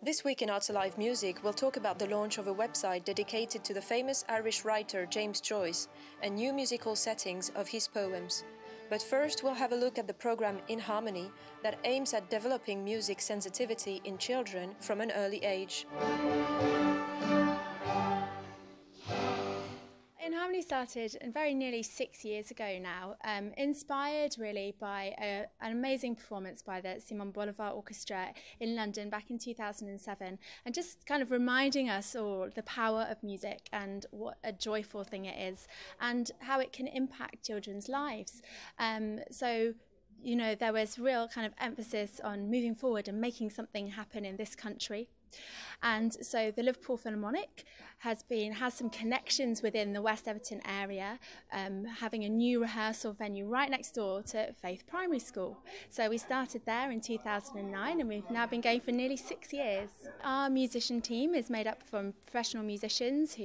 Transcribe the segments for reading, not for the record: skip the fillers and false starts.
This week in Arts Alive Music, we'll talk about the launch of a website dedicated to the famous Irish writer James Joyce and new musical settings of his poems. But first, we'll have a look at the program In Harmony that aims at developing music sensitivity in children from an early age. In Harmony started very nearly 6 years ago now, inspired really by an amazing performance by the Simon Bolivar Orchestra in London back in 2007, and just kind of reminding us all the power of music and what a joyful thing it is and how it can impact children's lives. You know, there was real kind of emphasis on moving forward and making something happen in this country. And so the Liverpool Philharmonic has some connections within the West Everton area, having a new rehearsal venue right next door to Faith Primary School. So we started there in 2009 and we've now been going for nearly 6 years. Our musician team is made up from professional musicians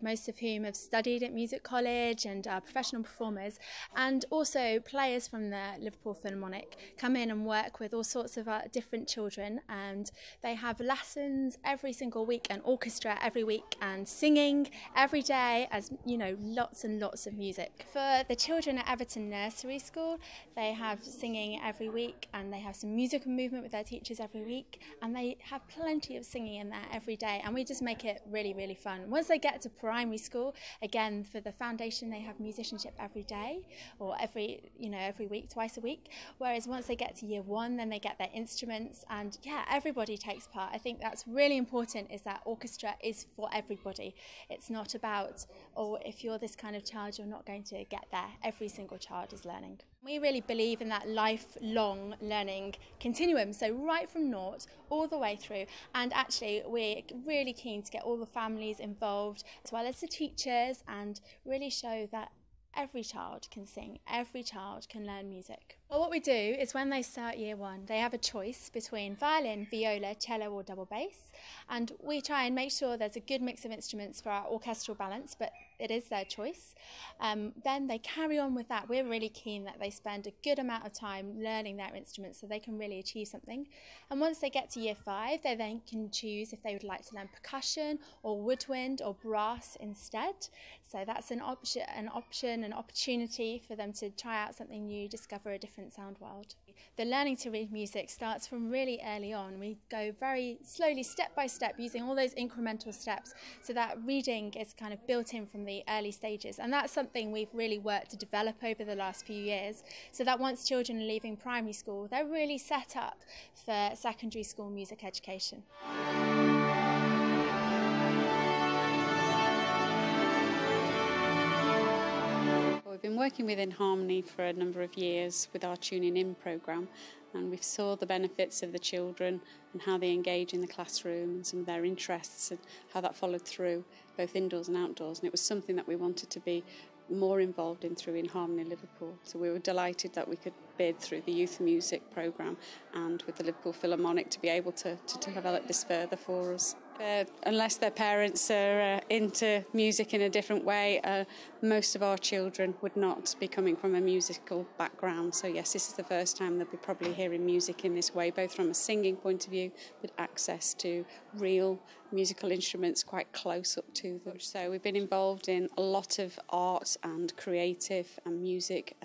most of whom have studied at music college and are professional performers, and also players from the Liverpool Philharmonic come in and work with all sorts of different children, and they have lessons every single week and orchestra every week and singing every day, as you know, lots and lots of music. For the children at Everton Nursery School, they have singing every week and they have some music and movement with their teachers every week, and they have plenty of singing in there every day, and we just make it really, really fun. Once they get to primary school, again, for the foundation they have musicianship every day or every week, twice a week, whereas once they get to year one, then they get their instruments, and yeah, everybody takes part. I think that's really important, is that orchestra is for everybody. It's not about, oh, if you're this kind of child, you're not going to get there. Every single child is learning. We really believe in that lifelong learning continuum, so right from naught all the way through, and actually we're really keen to get all the families involved as well as the teachers and really show that every child can sing, every child can learn music. Well, what we do is when they start year one, they have a choice between violin, viola, cello or double bass, and we try and make sure there's a good mix of instruments for our orchestral balance, but it is their choice. Then they carry on with that. We're really keen that they spend a good amount of time learning their instruments so they can really achieve something. And once they get to year 5, they then can choose if they would like to learn percussion or woodwind or brass instead. So that's an opportunity for them to try out something new, discover a different sound world. The learning to read music starts from really early on. We go very slowly, step by step, using all those incremental steps, so that reading is kind of built in from the early stages. And that's something we've really worked to develop over the last few years, so that once children are leaving primary school, they're really set up for secondary school music education. We've been working with In Harmony for a number of years with our Tuning In programme, and we saw the benefits of the children and how they engage in the classroom and some of their interests and how that followed through both indoors and outdoors, and it was something that we wanted to be more involved in through In Harmony Liverpool. So we were delighted that we could bid through the youth music programme and with the Liverpool Philharmonic to be able to develop this further for us. Unless their parents are into music in a different way, most of our children would not be coming from a musical background. So yes, this is the first time they'll be probably hearing music in this way, both from a singing point of view, but access to real musical instruments quite close up to them. So we've been involved in a lot of art and creative and music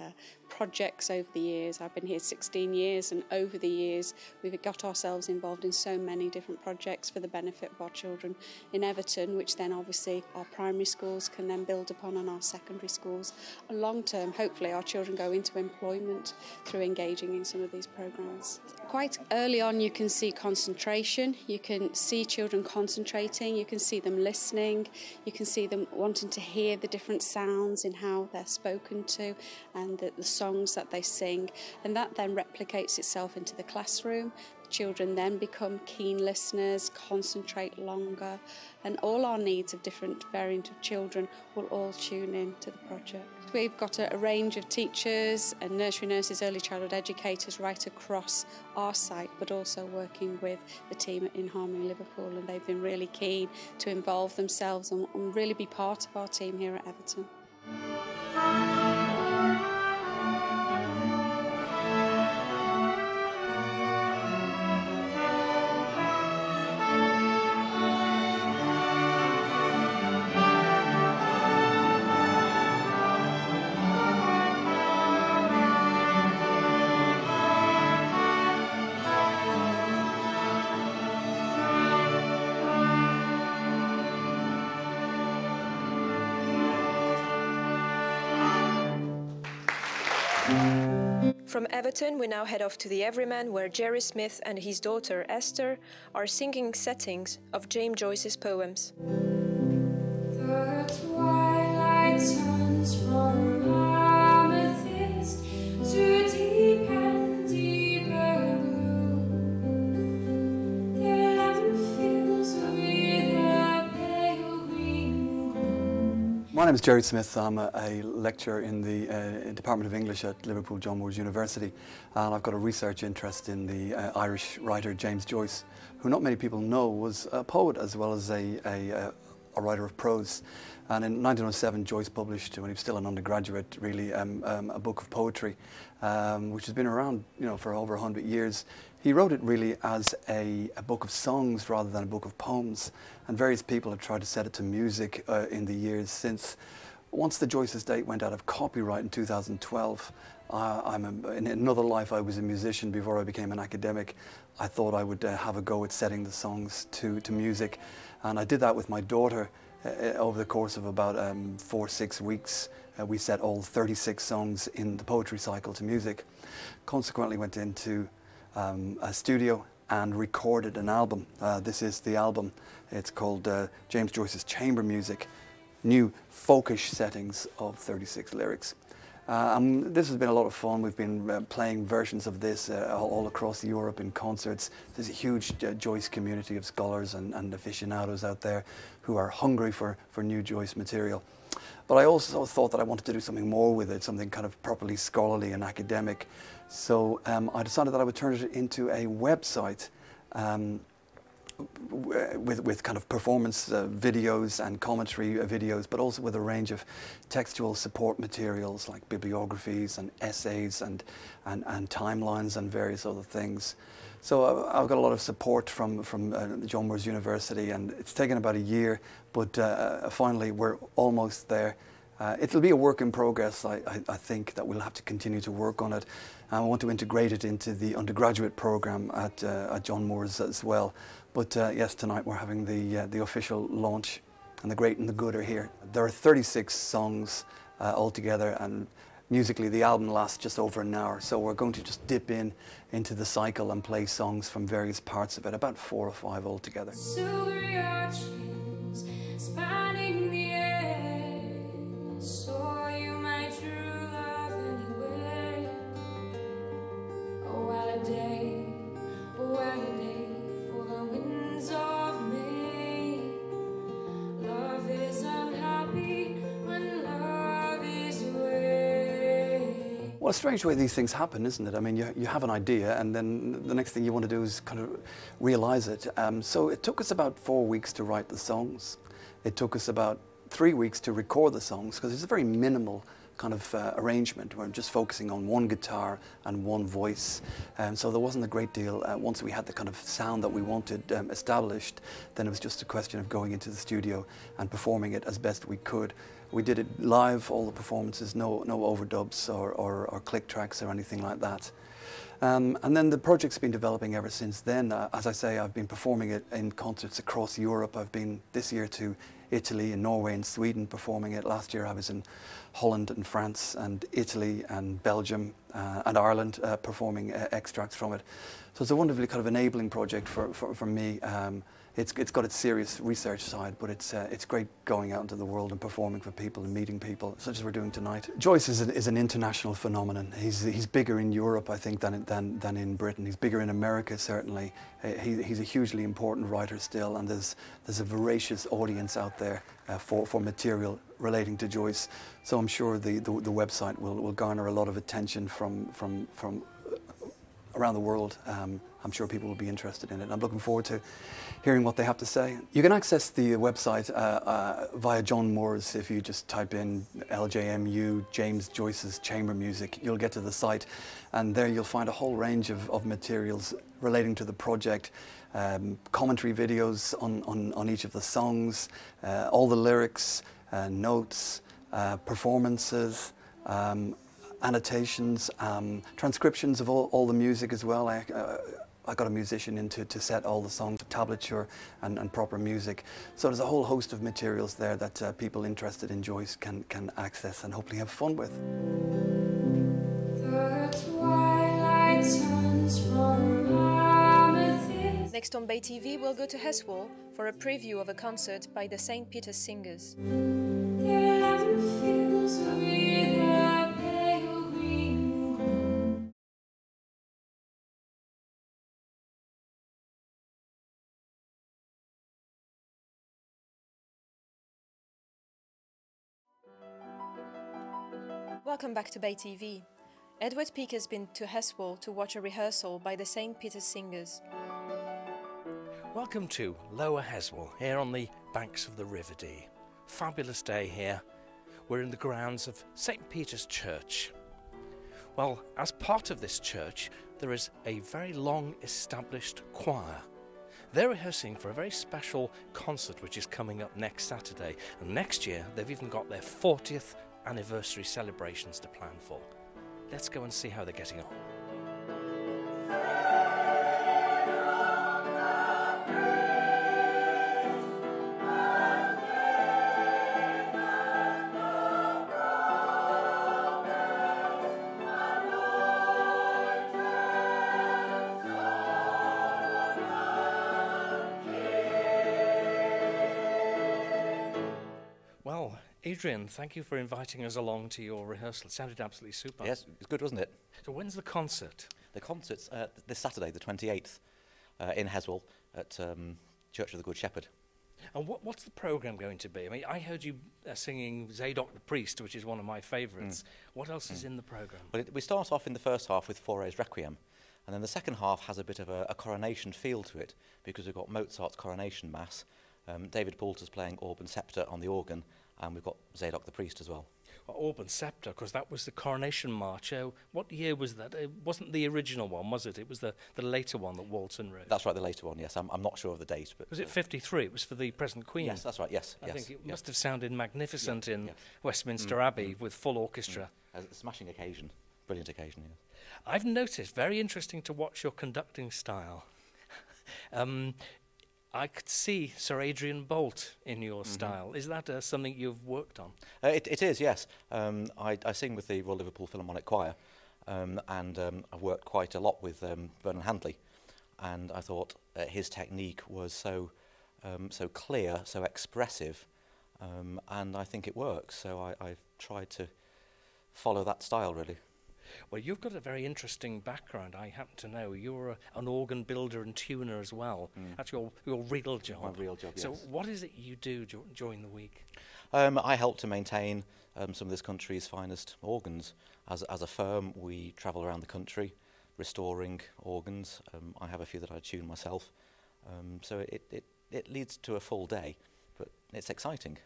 projects over the years. I've been here 16 years, and over the years we've got ourselves involved in so many different projects for the benefit of our children in Everton, which then obviously our primary schools can then build upon, and our secondary schools. And long term, hopefully our children go into employment through engaging in some of these programmes. Quite early on you can see concentration, you can see children concentrating, you can see them listening, you can see them wanting to hear the different sounds in how they're spoken to and the songs that they sing, and that then replicates itself into the classroom. Children then become keen listeners, concentrate longer, and all our needs of different variant of children will all tune in to the project. We've got a range of teachers and nursery nurses, early childhood educators right across our site, but also working with the team at In Harmony Liverpool, and they've been really keen to involve themselves and really be part of our team here at Everton. From Everton, we now head off to the Everyman, where Gerry Smyth and his daughter Esther are singing settings of James Joyce's poems. The twilight turns from amethyst to deep and deeper blue. The lamp fills with a pale green. My name is Gerry Smyth. I'm a lecturer in the Department of English at Liverpool John Moores University, and I've got a research interest in the Irish writer James Joyce, who not many people know was a poet as well as a writer of prose. And in 1907 Joyce published, when he was still an undergraduate really, a book of poetry which has been around, you know, for over 100 years. He wrote it really as a book of songs rather than a book of poems, and various people have tried to set it to music in the years since. Once the Joyce estate went out of copyright in 2012, in another life I was a musician before I became an academic. I thought I would have a go at setting the songs to music, and I did that with my daughter over the course of about 4 or 6 weeks. We set all 36 songs in the poetry cycle to music. Consequently went into a studio and recorded an album. This is the album. It's called James Joyce's Chamber Music, new folkish settings of 36 lyrics. This has been a lot of fun. We've been playing versions of this all across Europe in concerts. There's a huge Joyce community of scholars and aficionados out there who are hungry for new Joyce material. But I also thought that I wanted to do something more with it, something kind of properly scholarly and academic. So I decided that I would turn it into a website with kind of performance videos and commentary videos, but also with a range of textual support materials like bibliographies and essays and timelines and various other things. So I've got a lot of support from John Moores University, and it's taken about a year, but finally we're almost there. It'll be a work in progress. I think that we'll have to continue to work on it. I want to integrate it into the undergraduate program at John Moores as well. But yes, tonight we're having the official launch, and the great and the good are here. There are 36 songs altogether, and musically the album lasts just over an hour. So we're going to just dip into the cycle and play songs from various parts of it, about 4 or 5 altogether. Silvery arches spanning the air, saw you my true love anywhere. Oh, what a day, oh, what a day for the winds of May. Love is unhappy when love is away. Well, a strange way these things happen, isn't it? I mean, you have an idea, and then the next thing you want to do is kind of realize it. So it took us about 4 weeks to write the songs. It took us about 3 weeks to record the songs, because it's a very minimal kind of arrangement. We're just focusing on one guitar and one voice, so there wasn't a great deal. Once we had the kind of sound that we wanted established, then it was just a question of going into the studio and performing it as best we could. We did it live, all the performances, no overdubs or click tracks or anything like that. And then the project's been developing ever since then. As I say, I've been performing it in concerts across Europe. I've been this year to Italy and Norway and Sweden performing it. Last year I was in Holland and France and Italy and Belgium and Ireland performing extracts from it. So it's a wonderfully kind of enabling project for me. It's got its serious research side, but it's great going out into the world and performing for people and meeting people, such as we're doing tonight. Joyce is an international phenomenon. He's bigger in Europe, I think, than in Britain. He's bigger in America, certainly. He's a hugely important writer still, and there's a voracious audience out there for material relating to Joyce. So I'm sure the website will garner a lot of attention from around the world. I'm sure people will be interested in it. I'm looking forward to hearing what they have to say. You can access the website via John Moores. If you just type in LJMU, James Joyce's Chamber Music, you'll get to the site, and there you'll find a whole range of materials relating to the project, commentary videos on each of the songs, all the lyrics, notes, performances, annotations, transcriptions of all the music as well. I got a musician in to set all the songs to tablature and proper music. So there's a whole host of materials there that people interested in Joyce can access and hopefully have fun with. sons from amethyst. Next on Bay TV, we'll go to Heswall for a preview of a concert by the St. Peter's Singers. Their lamp fills with a pale green glow. Welcome back to Bay TV. Edward Peake has been to Heswall to watch a rehearsal by the St. Peter's Singers. Welcome to Lower Heswall, here on the banks of the River Dee. Fabulous day here. We're in the grounds of St. Peter's Church. Well, as part of this church, there is a very long established choir. They're rehearsing for a very special concert which is coming up next Saturday. And next year, they've even got their 40th anniversary celebrations to plan for. Let's go and see how they're getting on. Well, Adrian, thank you for inviting us along to your rehearsal. It sounded absolutely super. Yes, it's good, wasn't it? So when's the concert? The concert's this Saturday, the 28th, in Heswall at Church of the Good Shepherd. And what's the programme going to be? I mean, I heard you singing Zadok the Priest, which is one of my favourites. What else is in the programme? Well, we start off in the first half with Fauré's Requiem, and then the second half has a bit of a coronation feel to it, because we've got Mozart's Coronation Mass, David Poulter's playing Orb and Sceptre on the organ, and we've got Zadok the Priest as well. Well, Orb and Sceptre, because that was the Coronation March. What year was that? It wasn't the original one, was it? It was the later one that Walton wrote. That's right, the later one, yes. I'm not sure of the date. But was it 53? It was for the present Queen. Yes, that's right, yes. I think it must have sounded magnificent in Westminster Abbey with full orchestra. A smashing occasion, brilliant occasion, yes. I've noticed, very interesting to watch your conducting style. I could see Sir Adrian Boult in your style. Is that something you've worked on? It is, yes. I sing with the Royal Liverpool Philharmonic Choir, and I've worked quite a lot with Vernon Handley, and I thought his technique was so clear, so expressive, and I think it works. So I've tried to follow that style, really. Well, you've got a very interesting background, I happen to know. You're an organ builder and tuner as well. That's your real job. My real job, yes. So what is it you do during the week? I help to maintain some of this country's finest organs. As a firm, we travel around the country restoring organs. I have a few that I tune myself. So it leads to a full day, but it's exciting.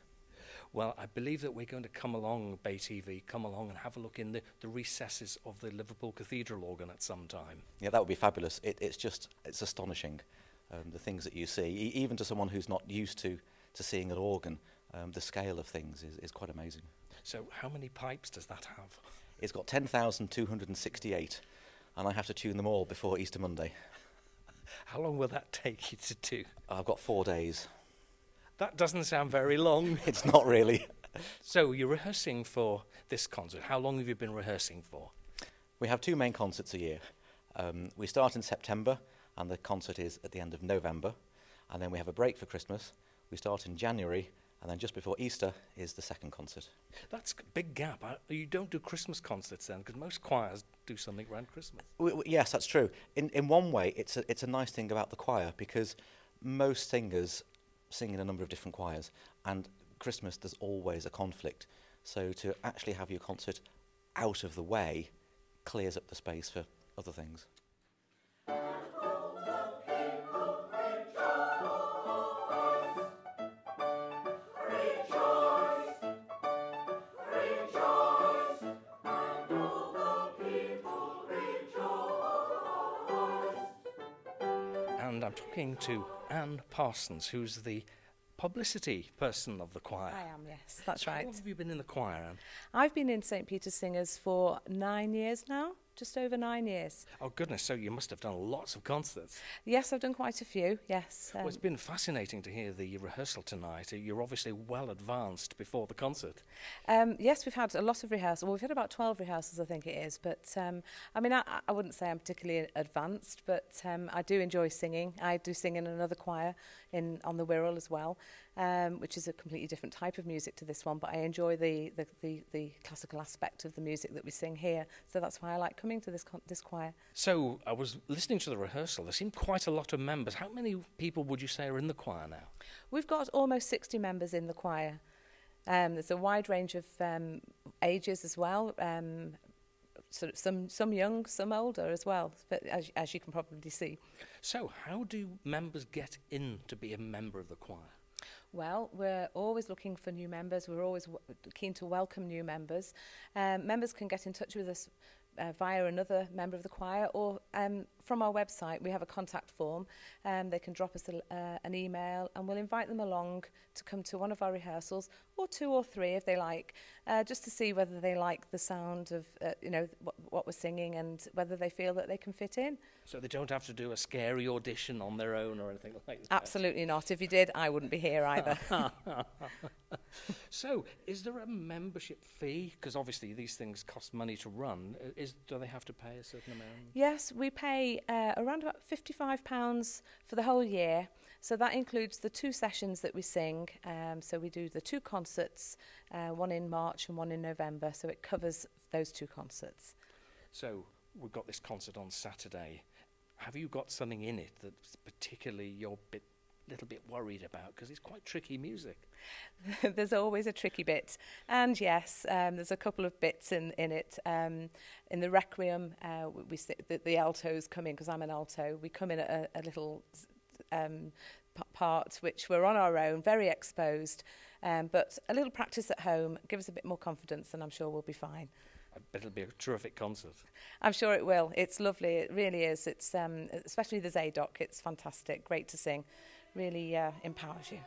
Well, I believe that we're going to come along, Bay TV, come along and have a look in the recesses of the Liverpool Cathedral organ at some time. Yeah, that would be fabulous. It's astonishing, the things that you see. Even to someone who's not used to seeing an organ, the scale of things is quite amazing. So how many pipes does that have? It's got 10,268, and I have to tune them all before Easter Monday. How long will that take you to do? I've got 4 days. That doesn't sound very long. It's not really. So you're rehearsing for this concert. How long have you been rehearsing for? We have 2 main concerts a year. We start in September, and the concert is at the end of November. And then we have a break for Christmas. We start in January, and then just before Easter is the second concert. That's a big gap. You don't do Christmas concerts then, because most choirs do something around Christmas. Yes, that's true. In one way, it's a nice thing about the choir, because most singers sing in a number of different choirs, and Christmas there's always a conflict, so to actually have your concert out of the way clears up the space for other things. And I'm talking to Anne Parsons, who's the publicity person of the choir. I am, yes, that's right. How long have you been in the choir, Anne? I've been in St. Peter's Singers for 9 years now. just over 9 years. Oh goodness, so you must have done lots of concerts. Yes, I've done quite a few, yes. Well, it's been fascinating to hear the rehearsal tonight. You're obviously well advanced before the concert. Yes, we've had a lot of rehearsals. Well, we've had about 12 rehearsals, I think it is. But, I mean, I wouldn't say I'm particularly advanced, but I do enjoy singing. I do sing in another choir on the Wirral as well, which is a completely different type of music to this one, but I enjoy the classical aspect of the music that we sing here, so that's why I like coming to this choir. So I was listening to the rehearsal. There seemed quite a lot of members. How many people would you say are in the choir now? We've got almost 60 members in the choir. There's a wide range of ages as well, sort of some young, some older as well, but as you can probably see. So how do members get in to be a member of the choir? Well, we're always looking for new members. We're always keen to welcome new members. Members can get in touch with us via another member of the choir, or from our website we have a contact form. They can drop us an email and we'll invite them along to come to one of our rehearsals, or 2 or 3 if they like, just to see whether they like the sound of what we're singing and whether they feel that they can fit in. So they don't have to do a scary audition on their own or anything like that? Absolutely not. If you did, I wouldn't be here either. So, is there a membership fee? Because obviously these things cost money to run. Do they have to pay a certain amount? Yes, we pay around about £55 for the whole year. So that includes the 2 sessions that we sing. So we do the 2 concerts, one in March and one in November. So it covers those 2 concerts. So we've got this concert on Saturday. Have you got something in it that's particularly you're little bit worried about, because it's quite tricky music? There's always a tricky bit, and yes, there's a couple of bits in it. In the Requiem, the altos come in, because I'm an alto. We come in at a little part which we're on our own, very exposed, but a little practice at home gives us a bit more confidence, and I'm sure we'll be fine. I bet it'll be a terrific concert. I'm sure it will. It's lovely. It really is. It's especially the Zadok. It's fantastic. Great to sing. Really empowers you.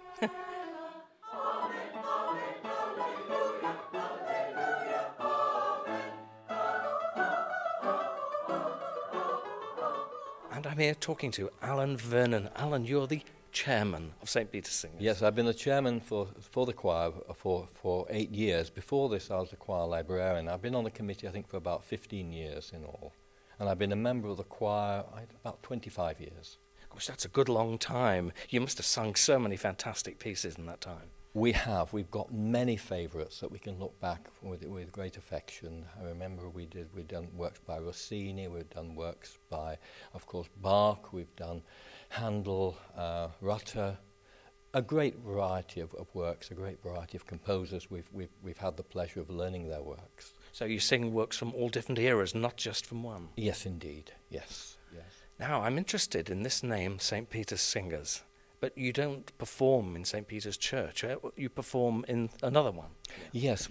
And I'm here talking to Alan Vernon. Alan, you're the chairman of St. Peter's Singers. Yes, I've been the chairman for the choir for 8 years. Before this, I was the choir librarian. I've been on the committee, I think, for about 15 years in all. And I've been a member of the choir about 25 years. Gosh, that's a good long time. You must have sung so many fantastic pieces in that time. We have. We've got many favourites that we can look back with great affection. I remember we've done works by Rossini, we've done works by, of course, Bach, we've done Handel, Rutter, a great variety of works, a great variety of composers. We've had the pleasure of learning their works. So you sing works from all different eras, not just from one? Yes, indeed. Yes, yes. Now, I'm interested in this name, St. Peter's Singers, but you don't perform in St. Peter's Church. You perform in another one. Yes,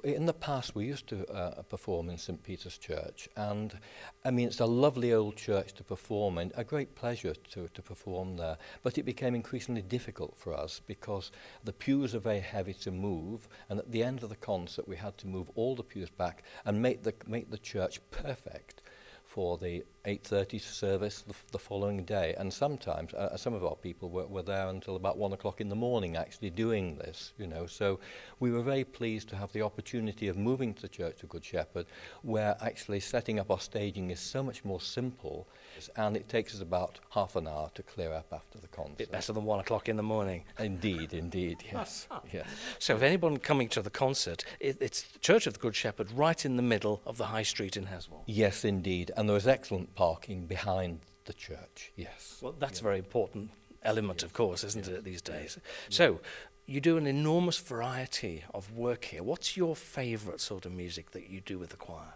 in the past we used to perform in St. Peter's Church, and I mean it's a lovely old church to perform in, a great pleasure to perform there, but it became increasingly difficult for us because the pews are very heavy to move, and at the end of the concert we had to move all the pews back and make the church perfect for the 8:30 service the following day. And sometimes some of our people were there until about 1 o'clock in the morning actually doing this, you know. So we were very pleased to have the opportunity of moving to the Church of Good Shepherd, where actually setting up our staging is so much more simple, and it takes us about half an hour to clear up after the concert. Bit better than 1 o'clock in the morning. Indeed, indeed, yes. Yes. So if anyone coming to the concert, it's the Church of the Good Shepherd right in the middle of the High Street in Heswall. Yes, indeed, and there is excellent parking behind the church, yes. Well, that's a very important element, of course, isn't it, these days? So, you do an enormous variety of work here. What's your favourite sort of music that you do with the choir?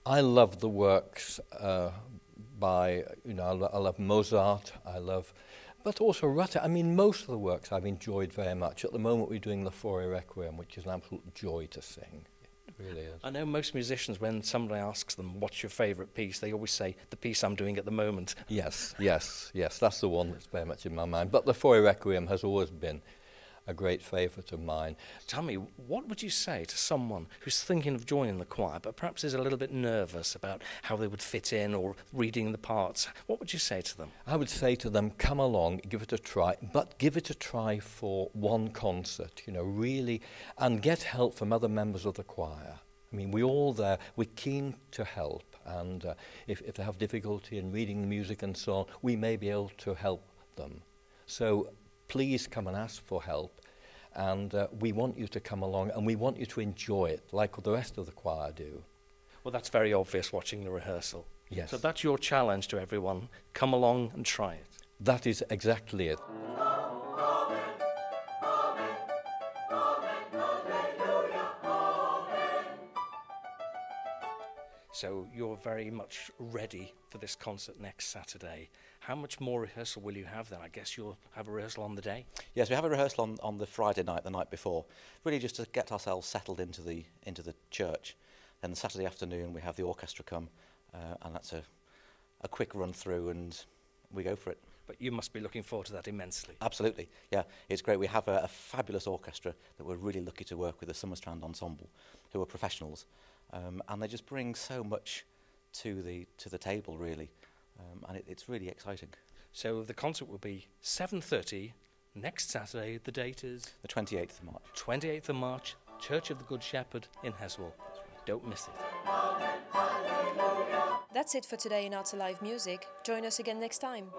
I love the works by, I love Mozart, but also Rutter. I mean, most of the works I've enjoyed very much. At the moment we're doing the Fauré Requiem, which is an absolute joy to sing. Really is. I know most musicians, when somebody asks them what's your favourite piece, they always say the piece I'm doing at the moment. Yes, that's the one that's very much in my mind. But the Fauré Requiem has always been a great favourite of mine. Tell me, what would you say to someone who's thinking of joining the choir, but perhaps is a little bit nervous about how they would fit in or reading the parts? What would you say to them? I would say to them, come along, give it a try, but give it a try for one concert, you know, really, and get help from other members of the choir. I mean, we're keen to help, and if they have difficulty in reading the music and so on, we may be able to help them. So please come and ask for help, and we want you to come along, and we want you to enjoy it like the rest of the choir do. Well, that's very obvious watching the rehearsal. Yes. So that's your challenge to everyone. Come along and try it. That is exactly it. So you're very much ready for this concert next Saturday. How much more rehearsal will you have then? I guess you'll have a rehearsal on the day? Yes, we have a rehearsal on the Friday night, the night before, really just to get ourselves settled into the church. Then the Saturday afternoon we have the orchestra come, and that's a quick run through, and we go for it. But you must be looking forward to that immensely. Absolutely, yeah, it's great. We have a fabulous orchestra that we're really lucky to work with, the Summerstrand Ensemble, who are professionals, and they just bring so much to the table, really, and it's really exciting. So the concert will be 7:30 next Saturday. The date is? The 28th of March. 28th of March, Church of the Good Shepherd in Heswall. Don't miss it. That's it for today in Arts Alive Music. Join us again next time.